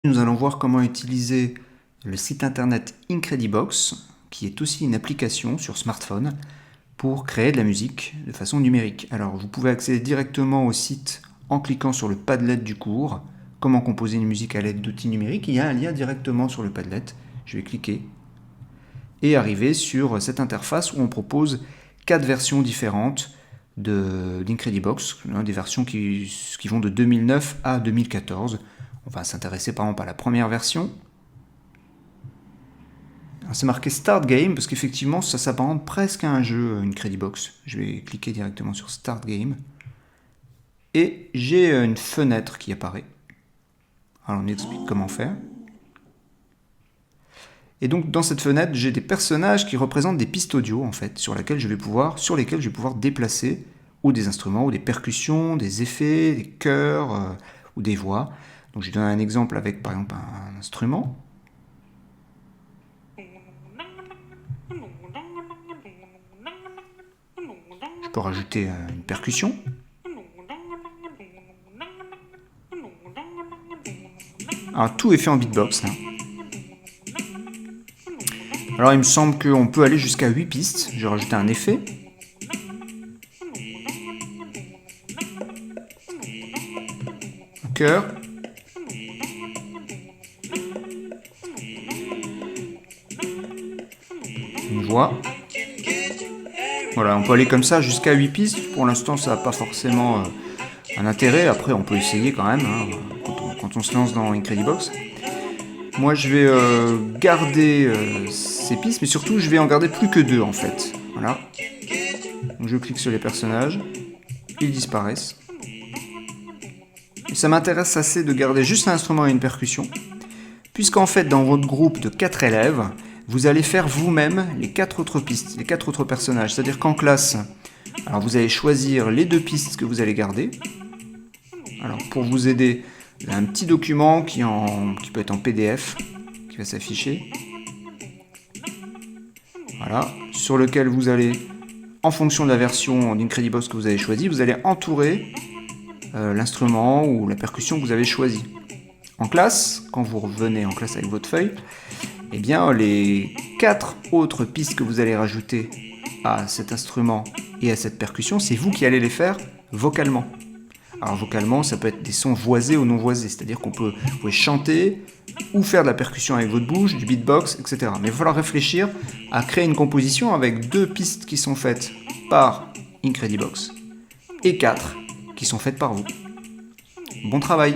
Nous allons voir comment utiliser le site internet Incredibox, qui est aussi une application sur smartphone, pour créer de la musique de façon numérique. Alors vous pouvez accéder directement au site en cliquant sur le Padlet du cours, comment composer une musique à l'aide d'outils numériques. Il y a un lien directement sur le Padlet, je vais cliquer, et arriver sur cette interface où on propose 4 versions différentes d'Incredibox, des versions qui vont de 2009 à 2014. On va s'intéresser par exemple à la première version. C'est marqué Start Game parce qu'effectivement ça s'apparente presque à un jeu Incredibox. Je vais cliquer directement sur Start Game et j'ai une fenêtre qui apparaît. Alors on explique comment faire. Et donc dans cette fenêtre j'ai des personnages qui représentent des pistes audio en fait sur lesquelles je vais pouvoir déplacer ou des instruments ou des percussions, des effets, des chœurs ou des voix. Donc je donne un exemple avec par exemple un instrument. Je peux rajouter une percussion. Alors tout est fait en beatbox. Alors il me semble qu'on peut aller jusqu'à 8 pistes. Je vais rajouter un effet. Un chœur. Une voix. Voilà, on peut aller comme ça jusqu'à 8 pistes. Pour l'instant, ça n'a pas forcément un intérêt. Après, on peut essayer quand même, quand on se lance dans Incredibox. Moi, je vais garder ces pistes, mais surtout, je vais en garder plus que 2 en fait. Voilà. Donc, je clique sur les personnages. Ils disparaissent. Et ça m'intéresse assez de garder juste un instrument et une percussion, puisqu'en fait, dans votre groupe de 4 élèves, vous allez faire vous-même les 4 autres pistes, les 4 autres personnages. C'est-à-dire qu'en classe, alors vous allez choisir les 2 pistes que vous allez garder. Alors pour vous aider, il y a un petit document qui peut être en PDF, qui va s'afficher. Voilà, sur lequel vous allez, en fonction de la version d'Incredibox que vous avez choisie, vous allez entourer l'instrument ou la percussion que vous avez choisi. En classe, quand vous revenez en classe avec votre feuille, eh bien les 4 autres pistes que vous allez rajouter à cet instrument et à cette percussion, c'est vous qui allez les faire vocalement. Alors vocalement, ça peut être des sons voisés ou non voisés, c'est-à-dire vous pouvez chanter ou faire de la percussion avec votre bouche, du beatbox, etc. Mais il va falloir réfléchir à créer une composition avec 2 pistes qui sont faites par Incredibox et 4 qui sont faites par vous. Bon travail!